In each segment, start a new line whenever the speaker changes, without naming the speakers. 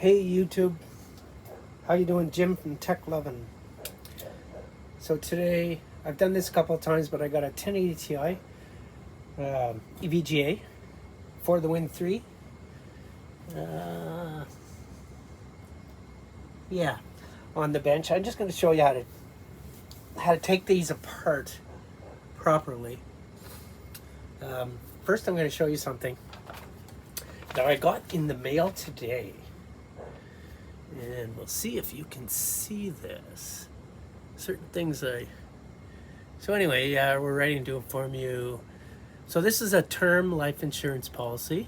Hey YouTube, how you doing? Jim from Tech Lovin'. So today, I've done this a couple of times, but I got a 1080 Ti EVGA for the Win 3. Yeah, on the bench. I'm just going to show you how to take these apart properly. First, I'm going to show you something that I got in the mail today. And we'll see if you can see this. Certain things So anyway, we're ready to inform you. So this is a term life insurance policy.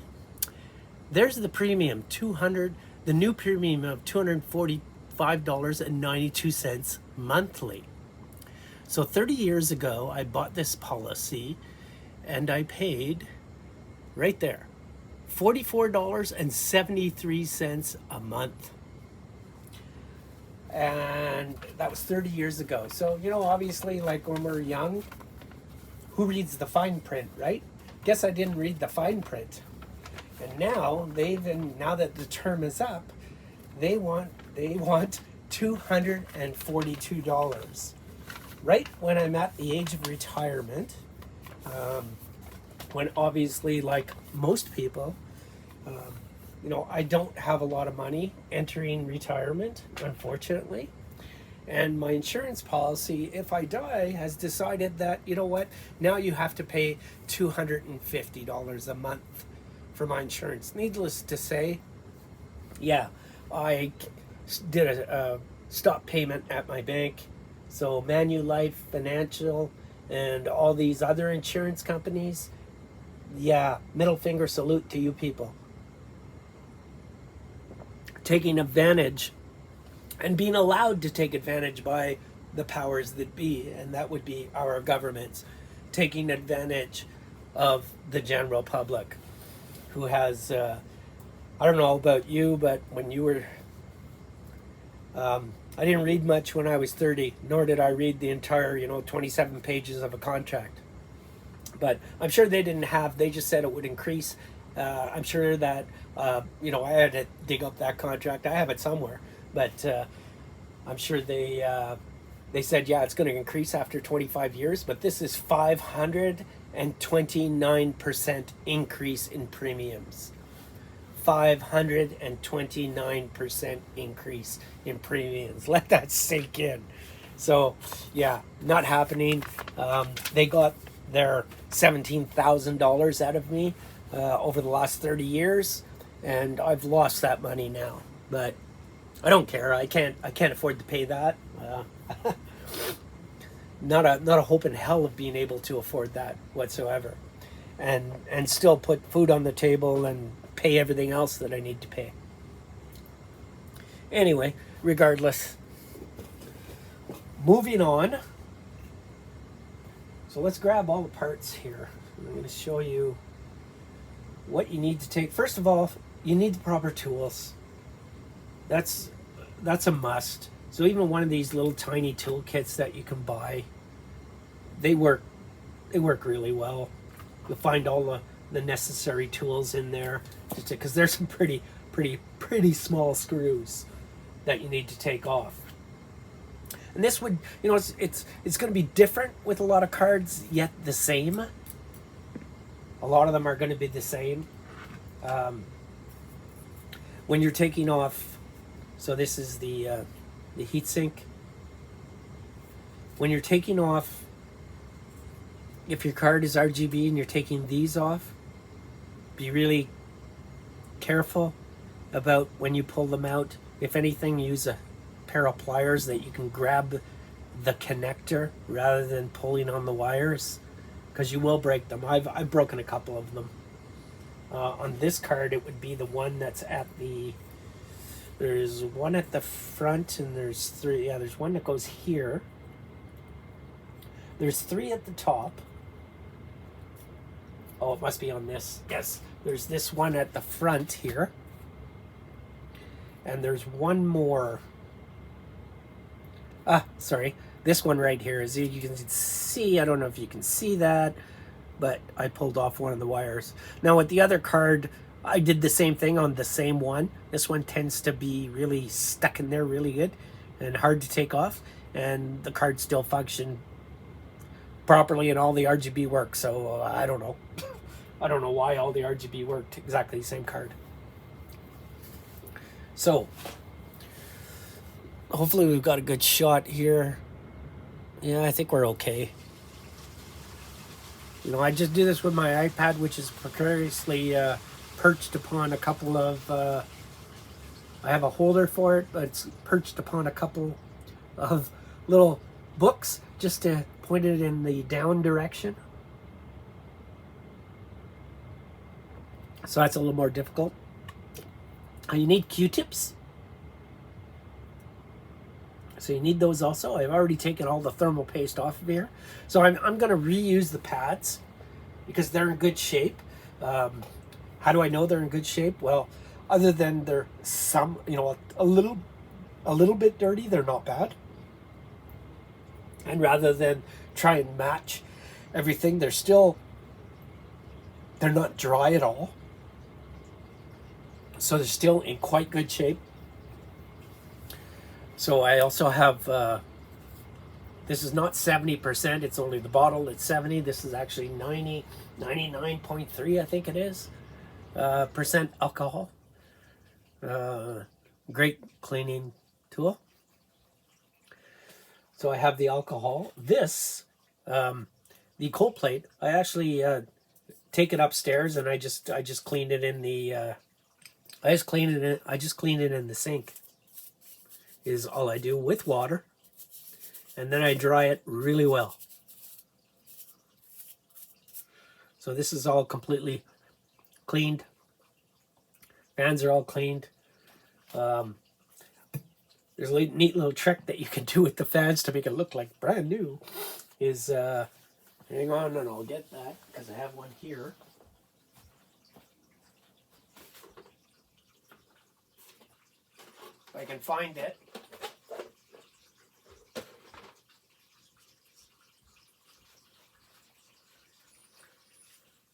There's the premium, the new premium of $245.92 monthly. So 30 years ago, I bought this policy and I paid right there, $44.73 a month. And that was 30 years ago. So, you know, obviously, like when we're young, who reads the fine print, right? Guess I didn't read the fine print. And now now that the term is up, they want $242. Right when I'm at the age of retirement, when obviously, like most people, you know, I don't have a lot of money entering retirement, unfortunately. And my insurance policy, if I die, has decided that, you know what, now you have to pay $250 a month for my insurance. Needless to say, yeah, I did a stop payment at my bank. So Manulife Financial and all these other insurance companies, yeah, middle finger salute to you people. Taking advantage and being allowed to take advantage by the powers that be, and that would be our governments, taking advantage of the general public who has, I don't know about you, but when you were, I didn't read much when I was 30, nor did I read the entire, 27 pages of a contract. But I'm sure they just said it would increase. I'm sure that, I had to dig up that contract. I have it somewhere, but I'm sure they said, yeah, it's going to increase after 25 years, but this is 529% increase in premiums. 529% increase in premiums. Let that sink in. So, yeah, not happening. They got their $17,000 out of me over the last 30 years, and I've lost that money now. But I don't care. I can't afford to pay that. Not a hope in hell of being able to afford that whatsoever, and still put food on the table and pay everything else that I need to pay. Anyway, regardless, moving on. So let's grab all the parts here. I'm going to show you what you need to take. First of all, you need the proper tools. That's a must. So even one of these little tiny tool kits that you can buy, they work really well. You'll find all the necessary tools in there, because there's some pretty small screws that you need to take off. And this would, it's going to be different with a lot of cards, yet the same. A lot of them are going to be the same. When you're taking off, so this is the heatsink. When you're taking off, if your card is RGB and you're taking these off, be really careful about when you pull them out. If anything, use a pair of pliers that you can grab the connector rather than pulling on the wires, because you will break them. I've broken a couple of them. On this card, it would be the one that's at there's one at the front, and there's three. Yeah, there's one that goes here. There's three at the top. Oh, it must be on this. Yes, there's this one at the front here. And there's one more. Sorry. This one right here, as you can see, I don't know if you can see that, but I pulled off one of the wires. Now with the other card, I did the same thing on the same one. This one tends to be really stuck in there really good and hard to take off, and the card still functioned properly and all the RGB worked. So I don't know. I don't know why all the RGB worked exactly the same card. So hopefully we've got a good shot here. Yeah, I think we're okay. You know, I just do this with my iPad, which is precariously perched upon a couple of, I have a holder for it, but it's perched upon a couple of little books just to point it in the down direction. So that's a little more difficult. You need Q-tips. So you need those also. I've already taken all the thermal paste off of here. So I'm going to reuse the pads because they're in good shape. How do I know they're in good shape? Well, other than they're some, you know, a little bit dirty, they're not bad. And rather than try and match everything, they're not dry at all. So they're still in quite good shape. So I also have, this is not 70%, it's only the bottle, it's 70. This is actually 99.3, I think it is, percent alcohol. Great cleaning tool. So I have the alcohol. This, the cold plate, I actually take it upstairs and I just cleaned it in the, I just cleaned it in the sink. Is all I do with water, and then I dry it really well. So this is all completely cleaned. Fans are all cleaned. There's a neat little trick that you can do with the fans to make it look like brand new. Is hang on, and I'll get that because I have one here. If I can find it.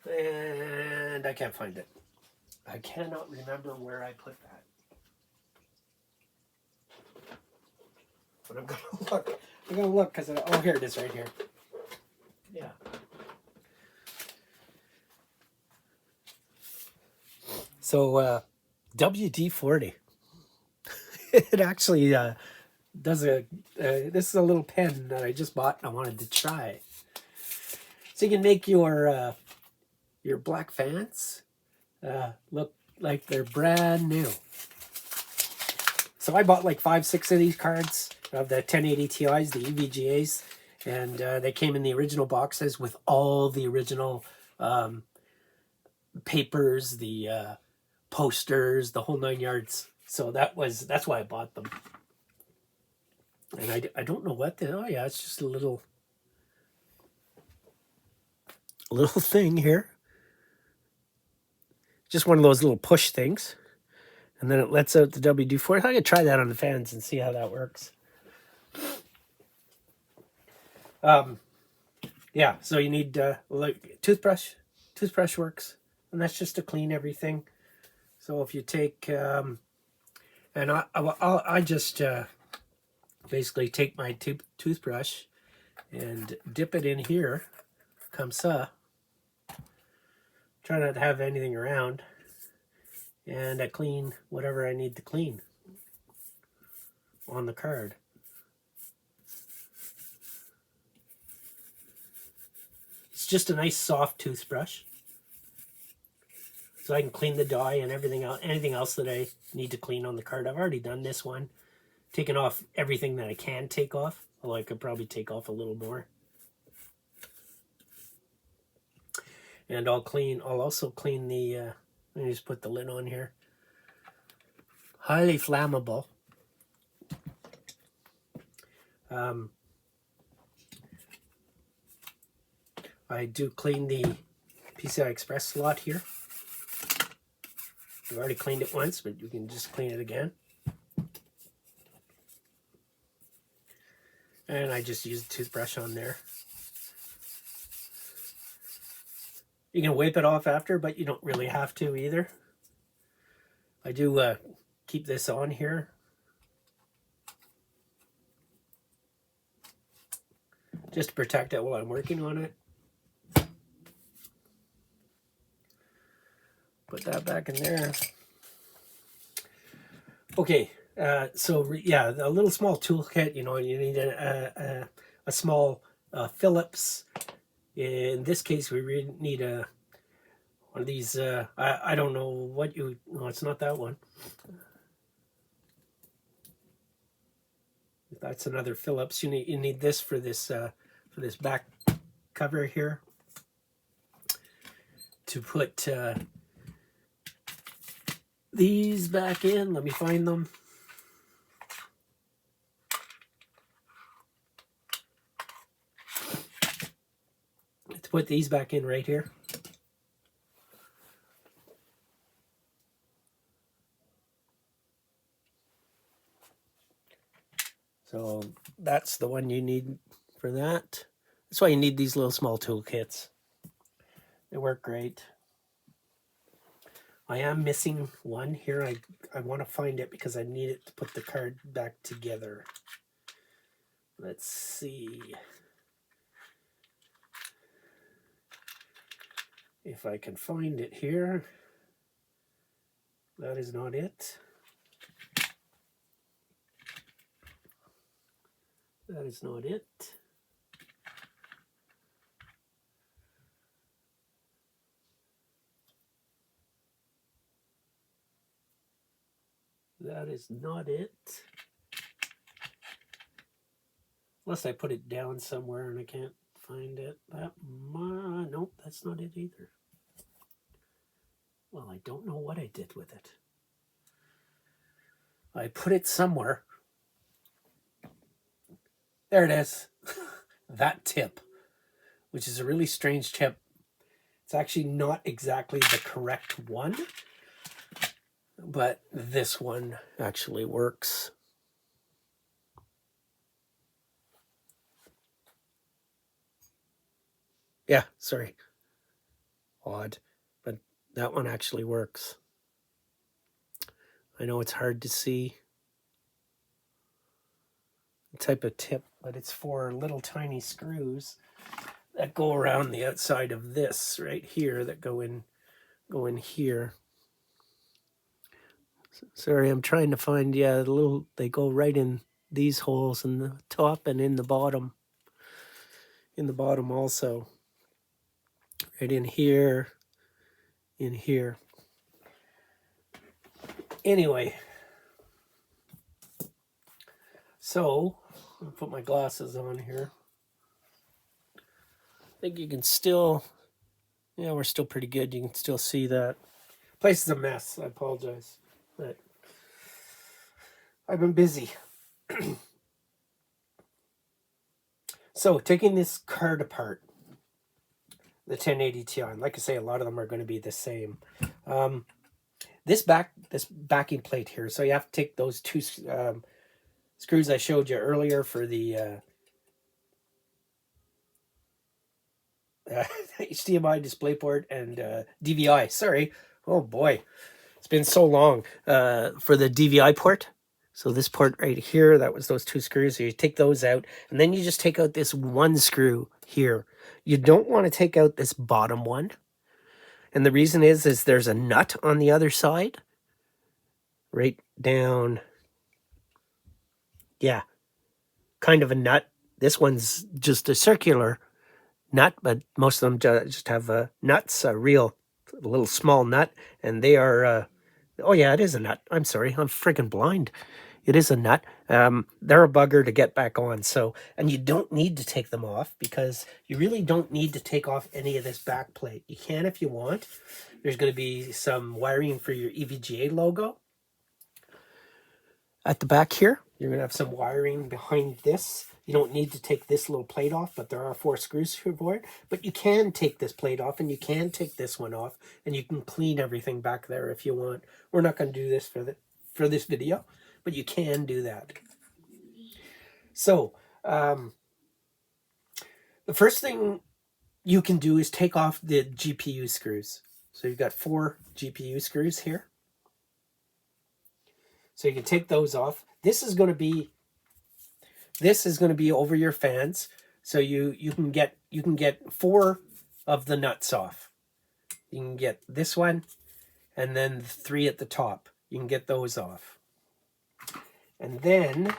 And I can't find it. I cannot remember where I put that. But I'm going to look. I'm going to look because, oh, here it is right here. Yeah. So, WD-40. It actually does a, this is a little pen that I just bought and I wanted to try. So you can make your black fans look like they're brand new. So I bought like 5-6 of these cards of the 1080 Ti's, the EVGAs, and they came in the original boxes with all the original papers, the posters, the whole 9 yards. So that's why I bought them. And I don't know what the, oh yeah, it's just a little thing here. Just one of those little push things. And then it lets out the WD-40. I could try that on the fans and see how that works. Yeah, so you need like toothbrush. Toothbrush works. And that's just to clean everything. So if you take, and I just basically take my toothbrush and dip it in here. Comme ça. Try not to have anything around. And I clean whatever I need to clean on the card. It's just a nice soft toothbrush. So I can clean the dye and everything else, anything else that I need to clean on the card. I've already done this one. Taken off everything that I can take off. Although I could probably take off a little more. And I'll also clean the, let me just put the lid on here. Highly flammable. I do clean the PCI Express slot here. I've already cleaned it once, but you can just clean it again. And I just use the toothbrush on there. You can wipe it off after, but you don't really have to either. I do keep this on here. Just to protect it while I'm working on it. Put that back in there. Okay, so yeah, a little small toolkit. You know, you need a small Phillips. In this case, we really need one of these. I don't know what you. No, it's not that one. That's another Phillips. You need this for this back cover here to put these back in. Let me find them. To put these back in right here. So that's the one you need for that. That's why you need these little small toolkits. They work great. I am missing one here. I want to find it because I need it to put the card back together. Let's see if I can find it here. That is not it. That is not it. That is not it. Unless I put it down somewhere and I can't find it. Nope, that's not it either. Well, I don't know what I did with it. I put it somewhere. There it is. That tip, which is a really strange tip. It's actually not exactly the correct one, but this one actually works. Yeah, sorry. Odd, but that one actually works. I know it's hard to see the type of tip, but it's for little tiny screws that go around the outside of this right here that go in here. Sorry, I'm trying to find, yeah, they go right in these holes in the top and in the bottom. In the bottom also. Right in here, in here. Anyway, so I'll put my glasses on here. I think you can still, yeah, we're still pretty good. You can still see that. Place is a mess. I apologize, but I've been busy. So taking this card apart, the 1080 Ti, and like I say, a lot of them are going to be the same. This backing plate here, so you have to take those two screws I showed you earlier for the HDMI DisplayPort and DVI. Sorry, oh boy, it's been so long. For the DVI port. So this port right here, that was those two screws. So you take those out, and then you just take out this one screw here. You don't want to take out this bottom one. And the reason is there's a nut on the other side. Right down. Yeah, kind of a nut. This one's just a circular nut, but most of them just have nuts, a little small nut, and they are, oh yeah, it is a nut. I'm sorry, I'm freaking blind. It is a nut. They're a bugger to get back on. So, and you don't need to take them off because you really don't need to take off any of this back plate. You can if you want. There's going to be some wiring for your EVGA logo at the back here. You're going to have some wiring behind this. You don't need to take this little plate off, but there are 4 screws for it. But you can take this plate off, and you can take this one off, and you can clean everything back there if you want. We're not going to do this for this video, but you can do that. So, the first thing you can do is take off the GPU screws. So you've got 4 GPU screws here. So you can take those off. This is going to be over your fans. So you can get 4 of the nuts off. You can get this one and then the 3 at the top. You can get those off. And then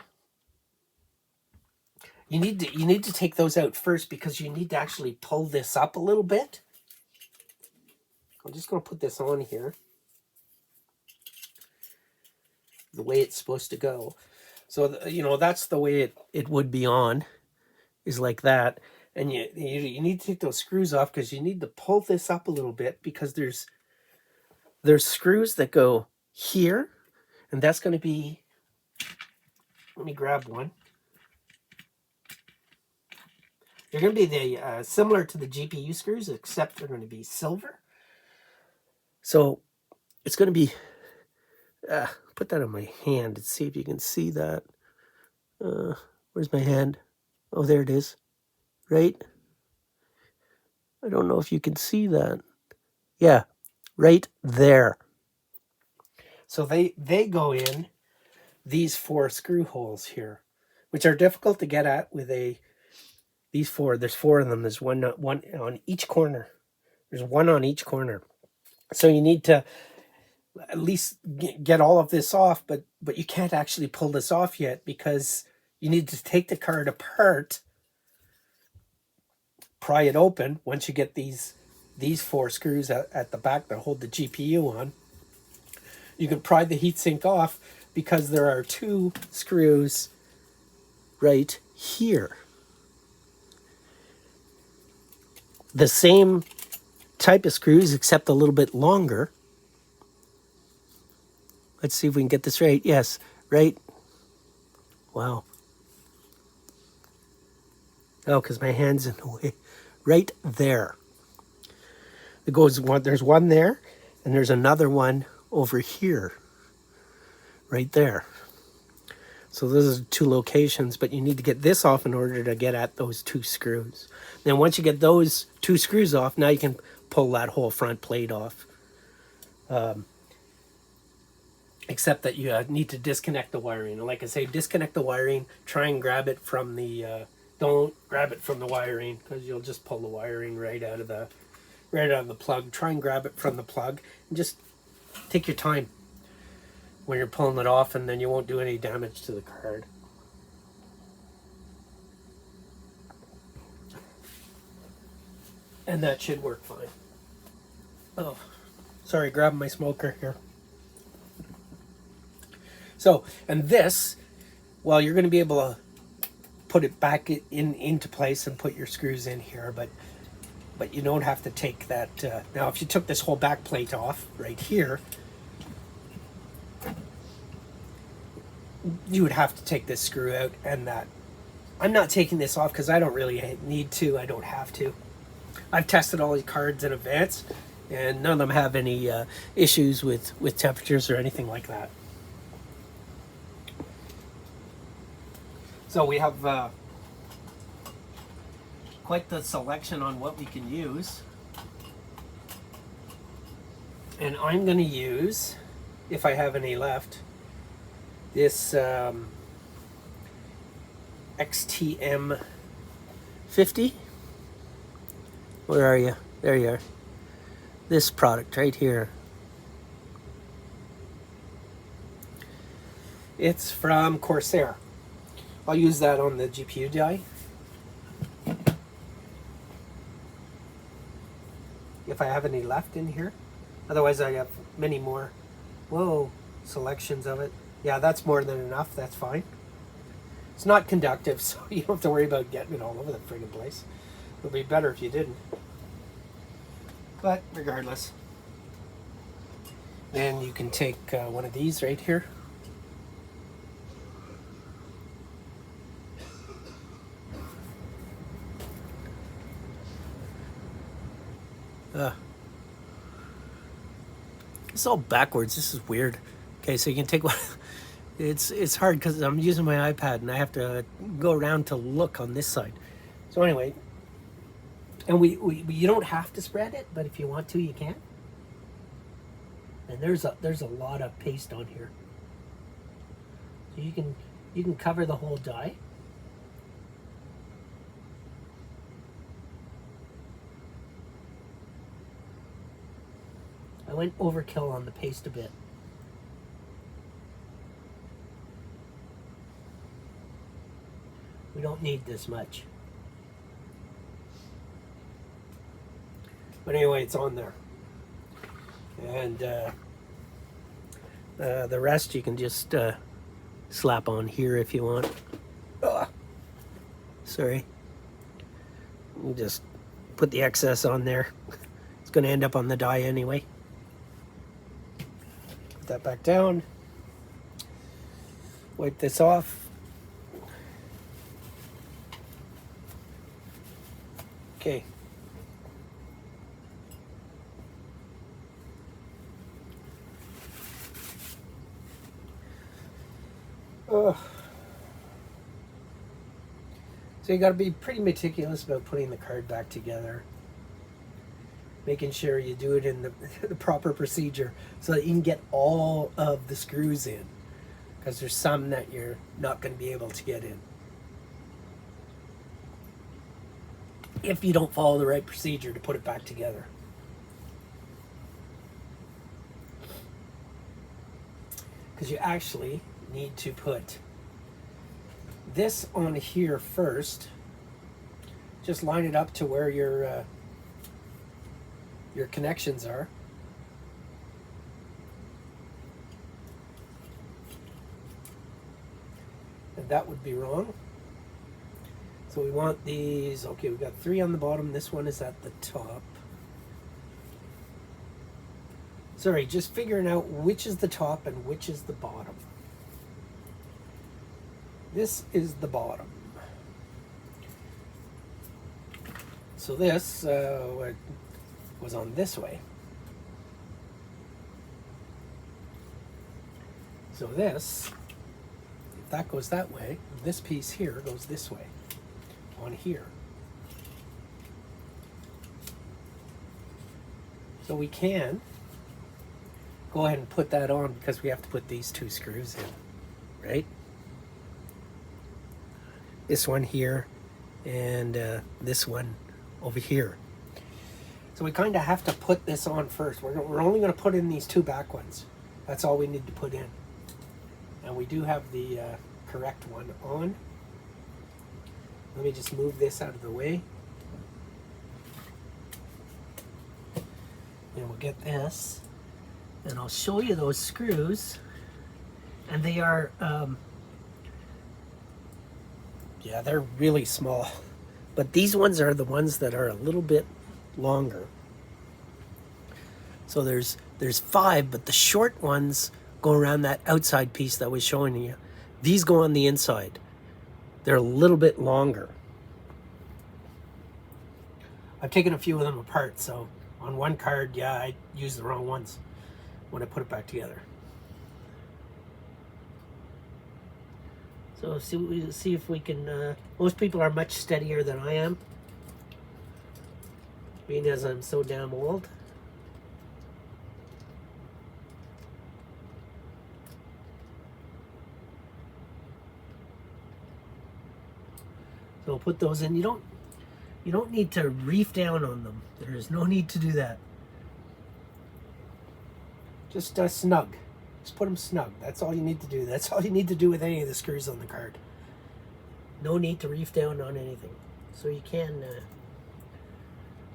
you need to take those out first because you need to actually pull this up a little bit. I'm just going to put this on here the way it's supposed to go. So, that's the way it would be on, is like that. And you need to take those screws off because you need to pull this up a little bit because there's screws that go here, and that's going to be, let me grab one. They're going to be similar to the GPU screws, except they're going to be silver. So it's going to be, put that on my hand and see if you can see that. Where's my hand? Oh, there it is. Right? I don't know if you can see that. Yeah, right there. So they go in these 4 screw holes here, which are difficult to get at with these 4. There's 4 of them. There's one on each corner. There's one on each corner. So you need to at least get all of this off, but you can't actually pull this off yet because you need to take the card apart, pry it open. Once you get these 4 screws at the back that hold the GPU on, you can pry the heatsink off because there are 2 screws right here. The same type of screws, except a little bit longer. Let's see if we can get this right. Yes, right. Wow. Oh, because my hand's in the way. Right there. There's one there, and there's another one over here. Right there. So those are 2 locations, but you need to get this off in order to get at those 2 screws. Then once you get those 2 screws off, now you can pull that whole front plate off. Except that you need to disconnect the wiring. And like I say, disconnect the wiring. Try and grab it from the. Don't grab it from the wiring because you'll just pull the wiring right out of the plug. Try and grab it from the plug and just take your time when you're pulling it off, and then you won't do any damage to the card. And that should work fine. Oh, sorry, grabbing my smoker here. So, and this, well, you're going to be able to put it back into place and put your screws in here, but you don't have to take that. Now, if you took this whole back plate off right here, you would have to take this screw out and that. I'm not taking this off because I don't really need to. I don't have to. I've tested all these cards in advance, and none of them have any issues with temperatures or anything like that. So we have quite the selection on what we can use. And I'm going to use, if I have any left, this XTM 50. Where are you? There you are. This product right here. It's from Corsair. I'll use that on the GPU die. If I have any left in here. Otherwise I have many more. Whoa, selections of it. Yeah, that's more than enough. That's fine. It's not conductive, so you don't have to worry about getting it all over the friggin' place. It would be better if you didn't. But regardless. Then you can take one of these right here. It's all backwards. This is weird. Okay, so you can take one. It's hard because I'm using my iPad and I have to go around to look on this side. So anyway, and you don't have to spread it, but if you want to, you can. And there's a lot of paste on here. So you can cover the whole die. I went overkill on the paste a bit. We don't need this much. But anyway, it's on there. And the rest you can just slap on here if you want. Ugh. Sorry. You just put the excess on there. It's going to end up on the die anyway. Put that back down. Wipe this off. Okay. So you got to be pretty meticulous about putting the card back together, making sure you do it in the proper procedure so that you can get all of the screws in, because there's some that you're not going to be able to get in if you don't follow the right procedure to put it back together. Because you actually need to put this on here first. Just line it up to where your connections are. And that would be wrong. So we want these, okay, we've got 3 on the bottom, this one is at the top. Sorry, just figuring out which is the top and which is the bottom. This is the bottom. So this was on this way. So this, if that goes that way, this piece here goes this way, on here. So we can go ahead and put that on because we have to put these 2 screws in, right? This one here and this one over here. So we kind of have to put this on first. We're only going to put in these 2 back ones. That's all we need to put in. And we do have the correct one on. Let me just move this out of the way. And we'll get this. And I'll show you those screws. And they are, yeah, they're really small. But these ones are the ones that are a little bit longer. So there's 5, but the short ones go around that outside piece that I was showing you. These go on the inside. They're a little bit longer. I've taken a few of them apart, so on one card, yeah, I used the wrong ones when I put it back together. So see if we can, most people are much steadier than I am, being as I'm so damn old. So we'll put those in. You don't need to reef down on them. There is no need to do that. Just snug. Just put them snug. That's all you need to do. That's all you need to do with any of the screws on the card. No need to reef down on anything. So you can,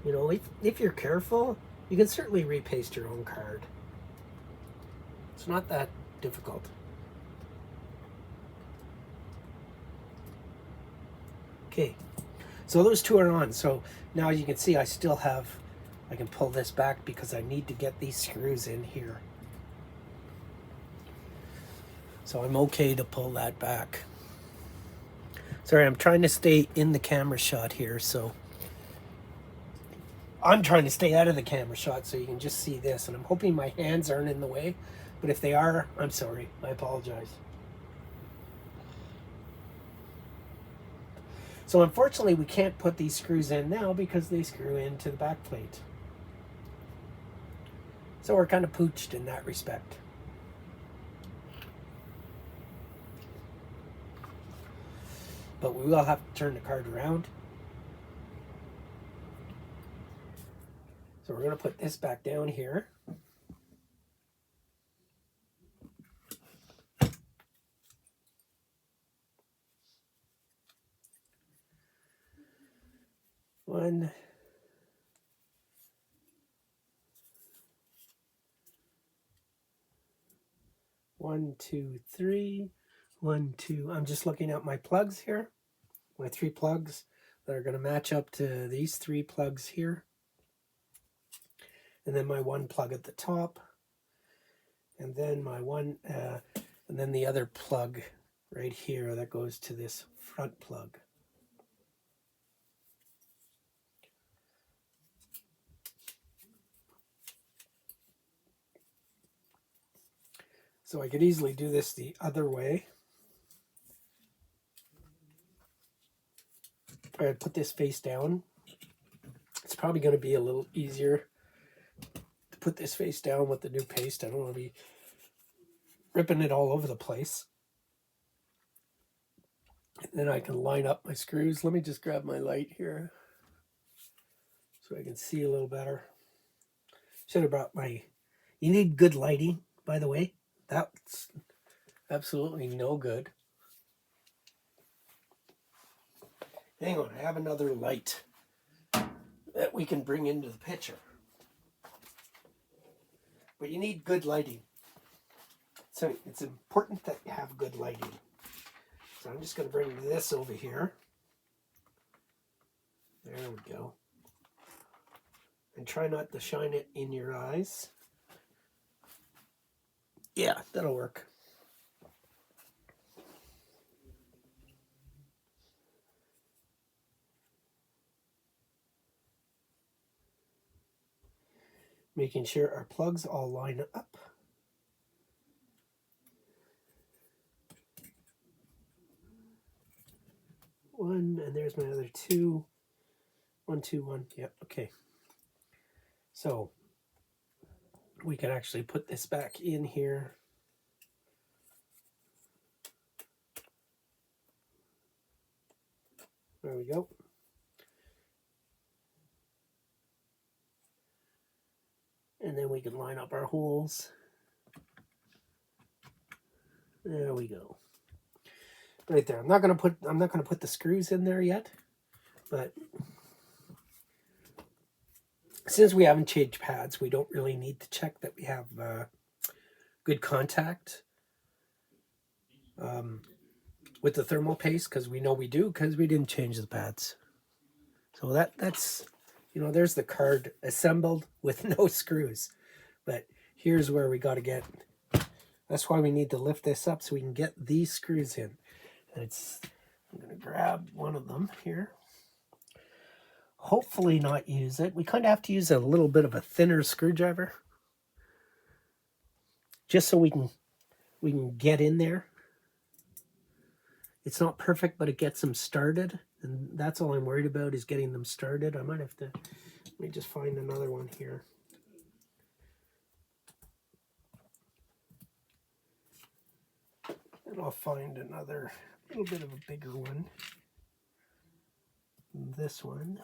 you know, if you're careful, you can certainly repaste your own card. It's not that difficult. Okay, so those 2 are on. So now you can see I can pull this back because I need to get these screws in here. So I'm okay to pull that back. Sorry, I'm trying to stay in the camera shot here, so I'm trying to stay out of the camera shot so you can just see this, and I'm hoping my hands aren't in the way, but if they are, I'm sorry. I apologize. So unfortunately, we can't put these screws in now because they screw into the back plate. So we're kind of pooched in that respect. but we will have to turn the card around. So we're going to put this back down here. One, two, three. 1, 2. I'm just looking at my plugs here. My 3 plugs that are going to match up to these 3 plugs here. And then my 1 plug at the top. And then my and then the other plug right here that goes to this front plug. So I could easily do this the other way. I'd put this face down. It's probably going to be a little easier to put this face down with the new paste. I don't want to be ripping it all over the place. And then I can line up my screws. Let me just grab my light here so I can see a little better. Should have brought my... You need good lighting, by the way. That's absolutely no good. Hang on, I have another light that we can bring into the picture. But you need good lighting. So it's important that you have good lighting. So I'm just going to bring this over here. There we go. And try not to shine it in your eyes. Yeah, that'll work. Making sure our plugs all line up. One, and there's my other 2. 1, 2, 1. Yep, okay. So we can actually put this back in here. There we go. And then we can line up our holes. There we go. Right there. I'm not gonna put the screws in there yet, but since we haven't changed pads, we don't really need to check that we have good contact with the thermal paste, because we know we do, because we didn't change the pads. So that's, you know, there's the card assembled with no screws. But here's where we got to get, that's why we need to lift this up so we can get these screws in. And I'm going to grab one of them here. Hopefully not use it. We kind of have to use a little bit of a thinner screwdriver, just so we can get in there. It's not perfect, but it gets them started, and that's all I'm worried about, is getting them started. I might have to, let me just find another one here. And I'll find another, little bit of a bigger one. This one.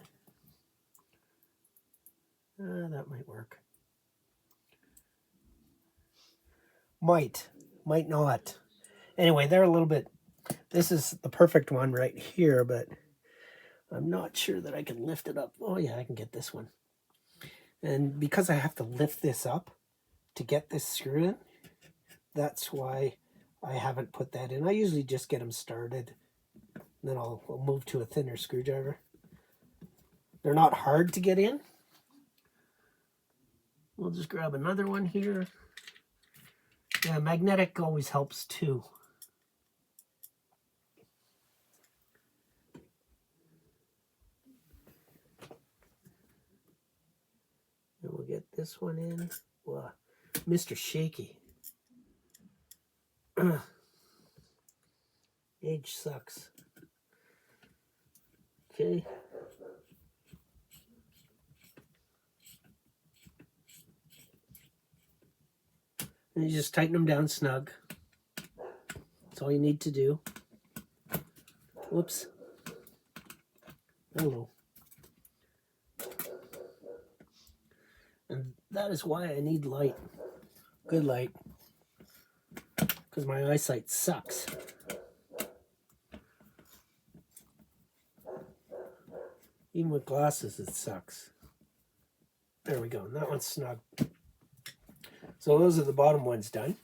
That might work. Might not. Anyway, they're a little bit, this is the perfect one right here, but I'm not sure that I can lift it up. Oh yeah, I can get this one. And because I have to lift this up to get this screw in, that's why I haven't put that in. I usually just get them started, and then I'll move to a thinner screwdriver. They're not hard to get in. We'll just grab another one here. Yeah, magnetic always helps too. And we'll get this one in. Wow, Mr. Shaky. Age sucks. Okay. And you just tighten them down snug. That's all you need to do. Whoops. Hello. And that is why I need light. Good light. Because my eyesight sucks. Even with glasses, it sucks. There we go. And that one's snug. So those are the bottom ones done.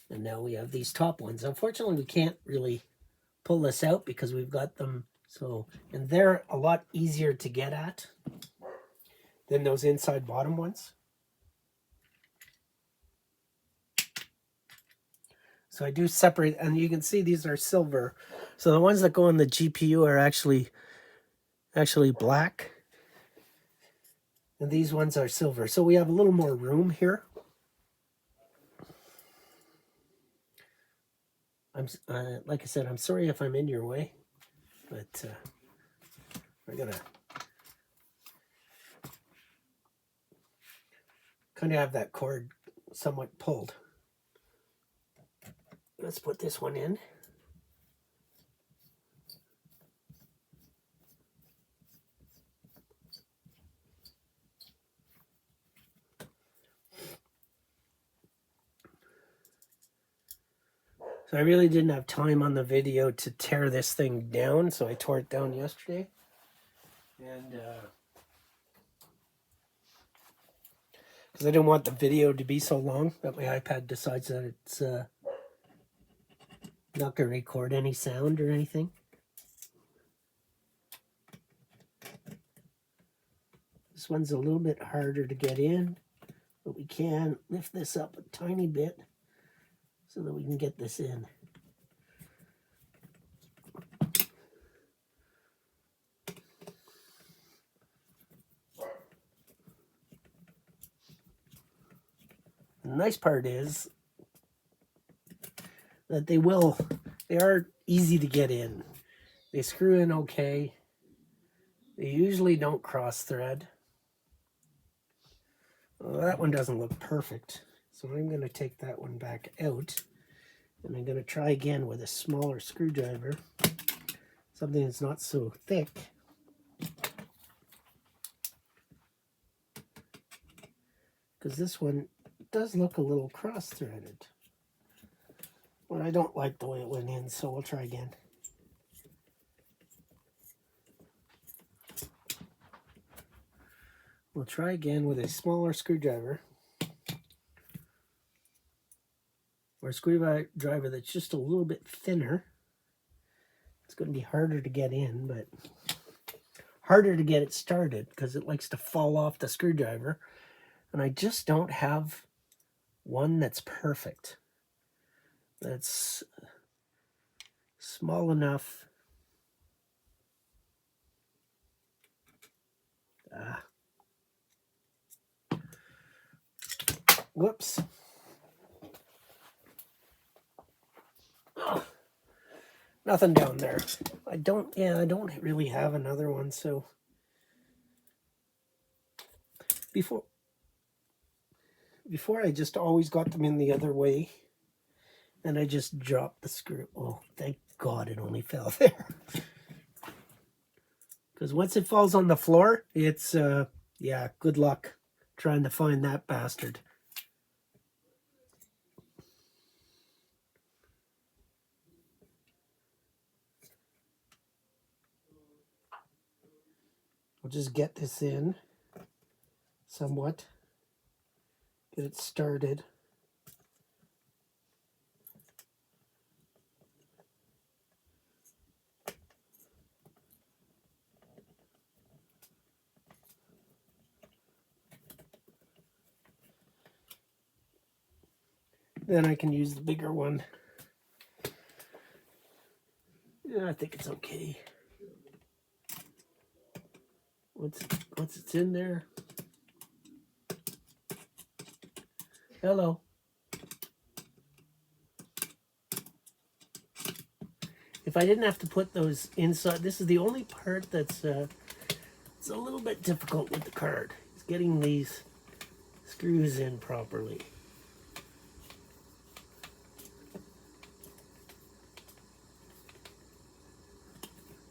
And now we have these top ones. Unfortunately, we can't really pull this out because we've got them so, and they're a lot easier to get at than those inside bottom ones. So I do separate, and you can see these are silver. So the ones that go on the GPU are actually black. And these ones are silver. So we have a little more room here. Like I said, I'm sorry if I'm in your way, but we're gonna kind of have that cord somewhat pulled. Let's put this one in. So I really didn't have time on the video to tear this thing down, so I tore it down yesterday. And because I didn't want the video to be so long that my iPad decides that it's not going to record any sound or anything. This one's a little bit harder to get in, but we can lift this up a tiny bit so that we can get this in. The nice part is that they are easy to get in. They screw in okay. They usually don't cross thread. Well, that one doesn't look perfect. So I'm going to take that one back out. And I'm going to try again with a smaller screwdriver. Something that's not so thick. Because this one does look a little cross-threaded. But I don't like the way it went in, so we'll try again. We'll try again with a smaller screwdriver. Or a screwdriver that's just a little bit thinner. It's going to be harder to get in, but harder to get it started because it likes to fall off the screwdriver. And I just don't have one that's perfect. That's small enough. Whoops. Oh, nothing down there. I don't really have another one, so before I just always got them in the other way, and I just dropped the screw. Oh, thank God it only fell there. Because once it falls on the floor, it's, yeah, good luck trying to find that bastard. We'll just get this in somewhat. Get it started. Then I can use the bigger one. Yeah, I think it's okay. Once it's in there. Hello. If I didn't have to put those inside, this is the only part that's it's a little bit difficult with the card. It's getting these screws in properly.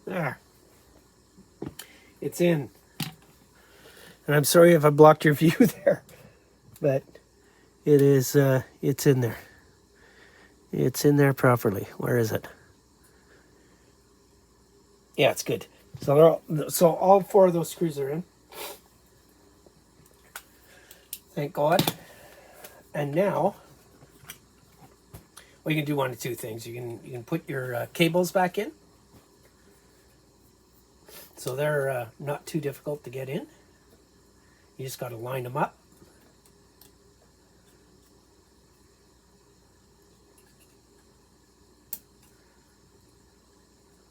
There. It's in. And I'm sorry if I blocked your view there, but it is, it's in there. It's in there properly. Where is it? Yeah, it's good. So all 4 of those screws are in. Thank God. And now, well, you can do one of 2 things. You can put your cables back in. So they're not too difficult to get in. You just got to line them up.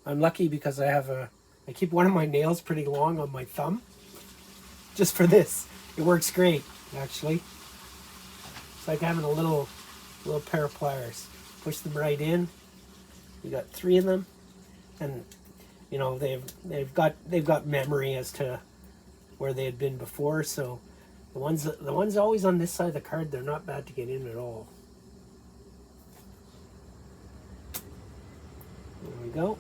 I'm lucky because I keep one of my nails pretty long on my thumb. Just for this. It works great, actually. It's like having a little pair of pliers. Push them right in. You got 3 of them, and you know they've got memory as to where they had been before. So the ones always on this side of the card, they're not bad to get in at all. There we go.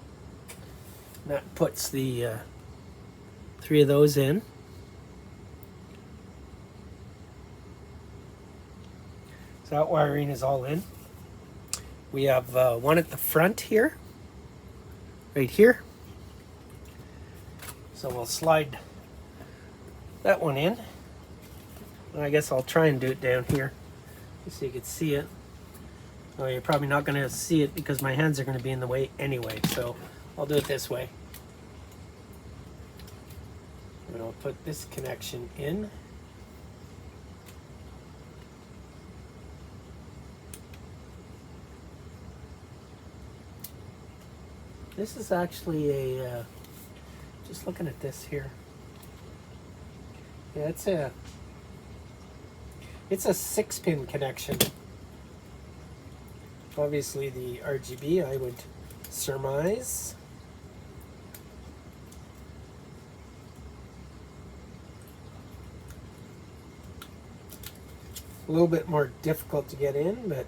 And that puts the 3 of those in. So that wiring is all in. We have one at the front here, right here. So we'll slide that one in. And I guess I'll try and do it down here, just so you can see it. Oh, you're probably not going to see it because my hands are going to be in the way anyway. So I'll do it this way. And I'll put this connection in. This is actually a, just looking at this here. Yeah, it's a 6-pin connection. Obviously the RGB, I would surmise. A little bit more difficult to get in, but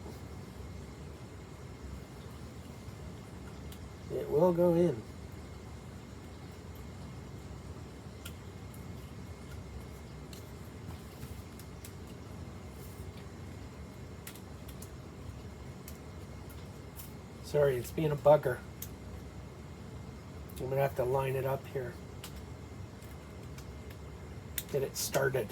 it will go in. Sorry, it's being a bugger. I'm gonna have to line it up here. Get it started.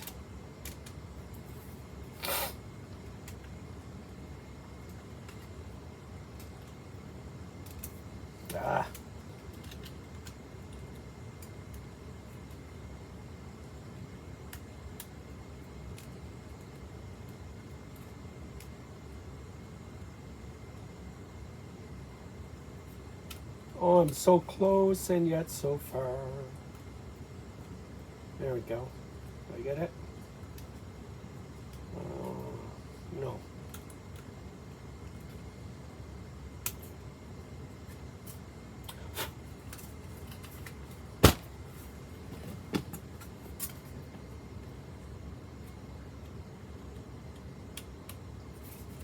Ah. Oh, I'm so close and yet so far. There we go. Do I get it? No.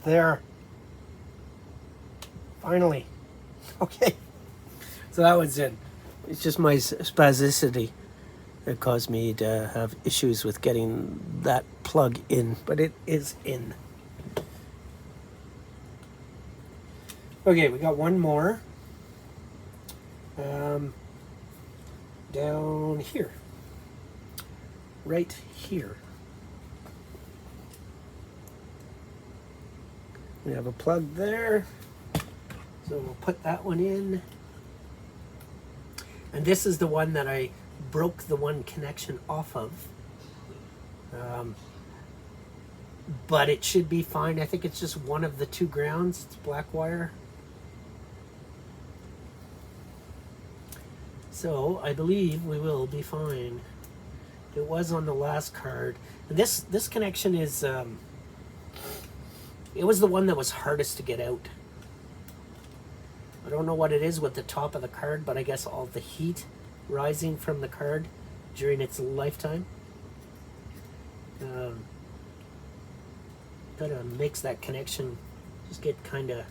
There. Finally. Okay. So that one's in. It's just my spasticity that caused me to have issues with getting that plug in, but it is in. Okay, we got one more. Down here. Right here. We have a plug there. So we'll put that one in. And this is the one that I broke the one connection off of. But it should be fine. I think it's just one of the 2 grounds. It's black wire. So I believe we will be fine. It was on the last card. And this connection is, it was the one that was hardest to get out. I don't know what it is with the top of the card, but I guess all the heat rising from the card during its lifetime kind of makes that connection just get kind of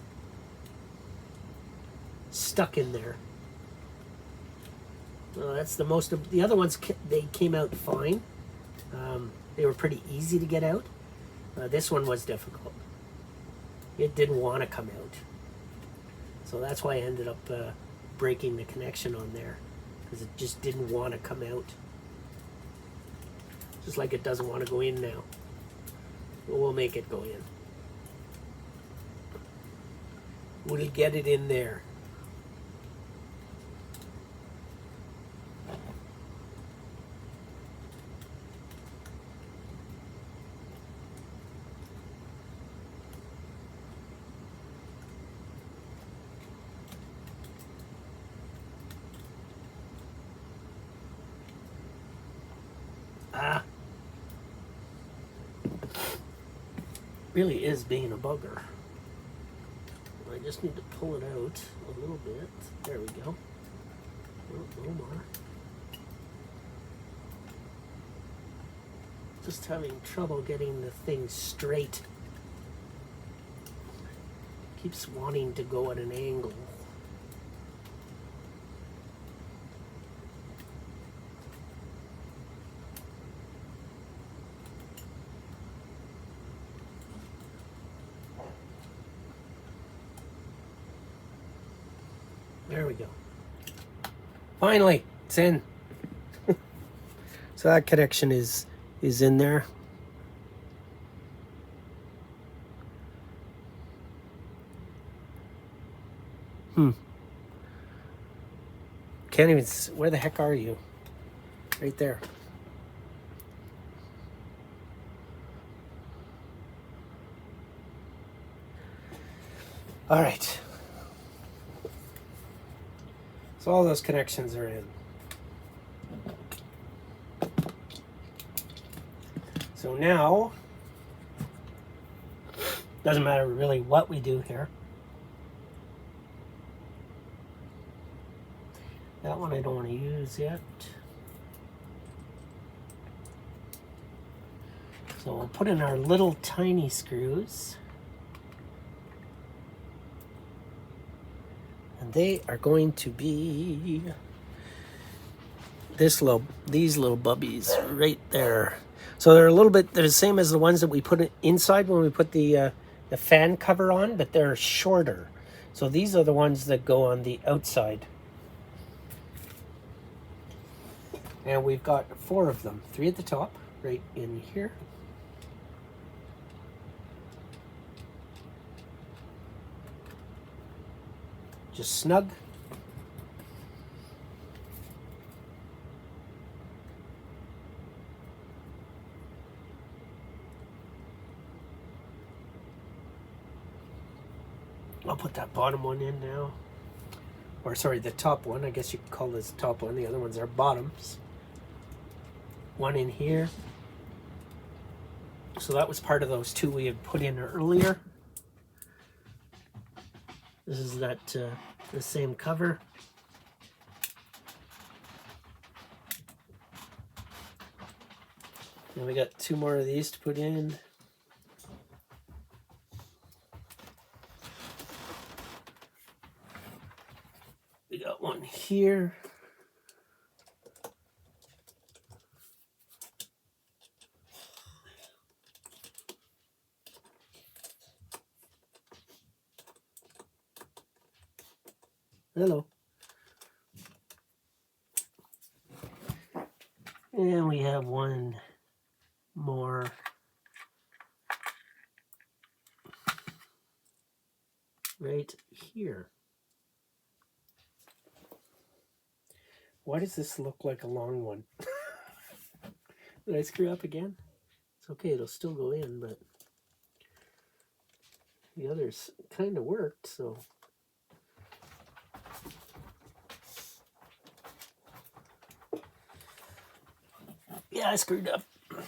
stuck in there. That's the most of the other ones. They came out fine. They were pretty easy to get out. This one was difficult. It didn't want to come out, so that's why I ended up breaking the connection on there, because it just didn't want to come out. Just like it doesn't want to go in now. But we'll make it go in. We'll get it in there. Really is being a bugger. I just need to pull it out a little bit. There we go. Oh, a little more. Just having trouble getting the thing straight. Keeps wanting to go at an angle. There we go. Finally, it's in. So that connection is in there. Can't even. Where the heck are you? Right there. All right. So all those connections are in. So now, doesn't matter really what we do here. That one I don't want to use yet. So we'll put in our little tiny screws. And they are going to be these little bubbies right there. So they're a little bit, they're the same as the ones that we put inside when we put the fan cover on, but they're shorter. So these are the ones that go on the outside. And we've got 4 of them, 3 at the top, right in here. Just snug. I'll put that bottom one in now. Or sorry, the top one. I guess you could call this top one. The other ones are bottoms. One in here. So that was part of those 2 we had put in earlier. This is that the same cover. And we got 2 more of these to put in. We got one here. Hello. And we have one more right here. Why does this look like a long one? Did I screw up again? It's okay, it'll still go in, but the others kind of worked, so. Yeah, I screwed up. I'm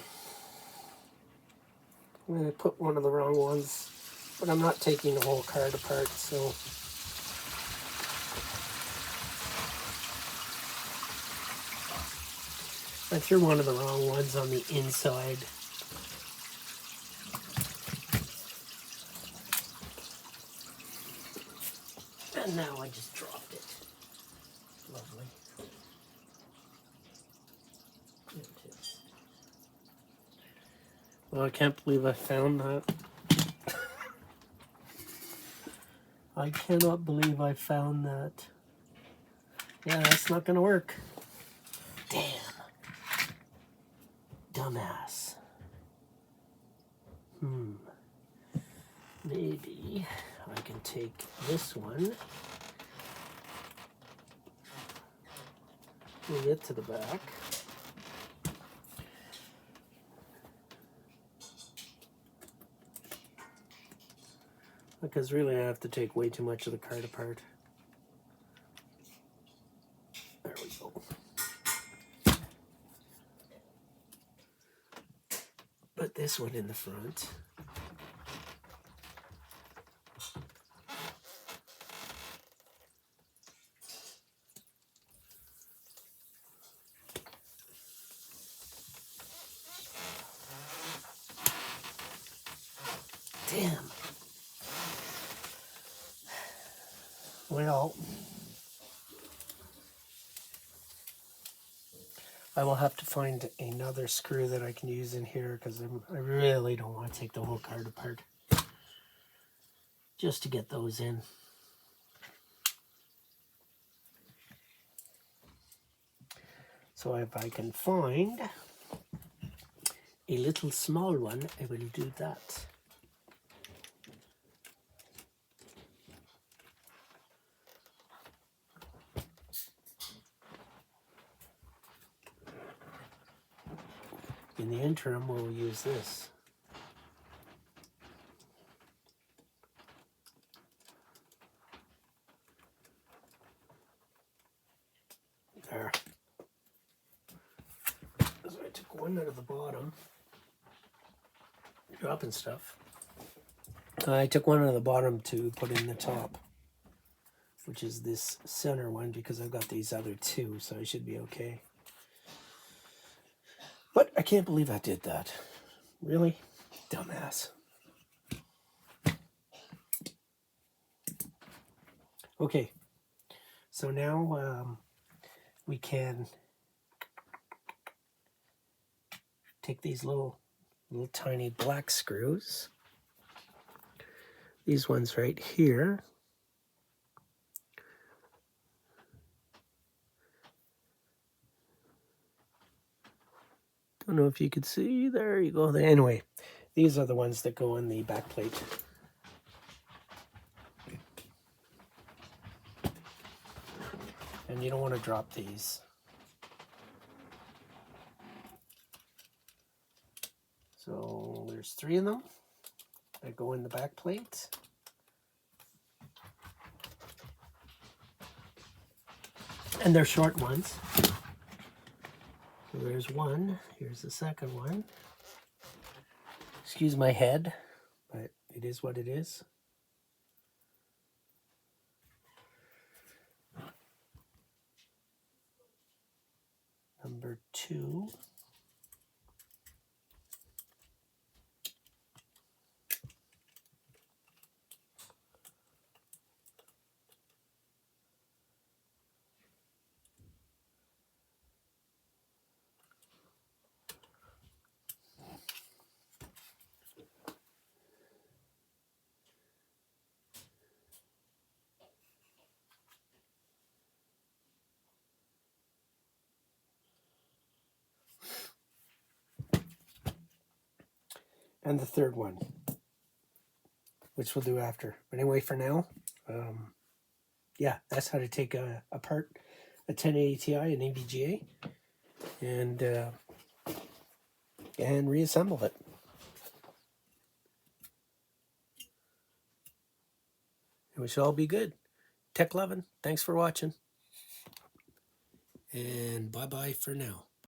going to put one of the wrong ones, but I'm not taking the whole card apart, so. I threw one of the wrong ones on the inside. And now I just dropped it. Lovely. Oh, I can't believe I found that. I cannot believe I found that. Yeah, that's not gonna work. Damn. Dumbass. Maybe I can take this one. Move it to the back. Because really I have to take way too much of the card apart. There we go. Put this one in the front. Damn. Well, I will have to find another screw that I can use in here because I really don't want to take the whole card apart just to get those in. So if I can find a little small one, I will do that. In the interim, we'll use this. There. So I took one out of the bottom. Dropping stuff. I took one out of the bottom to put in the top, which is this center one, because I've got these other two, so I should be okay. But I can't believe I did that. Really? Dumbass. Okay, so now we can take these little tiny black screws. These ones right here. Don't know if you could see. There you go. Anyway, these are the ones that go on the back plate. And you don't want to drop these. So there's 3 of them that go in the back plate. And they're short ones. So there's one. Here's the second one. Excuse my head, but it is what it is. Number 2. And the third one, which we'll do after. But anyway, for now, yeah, that's how to take apart a 1080 Ti, an EVGA, and reassemble it. And we should all be good. Tech loving. Thanks for watching. And bye-bye for now.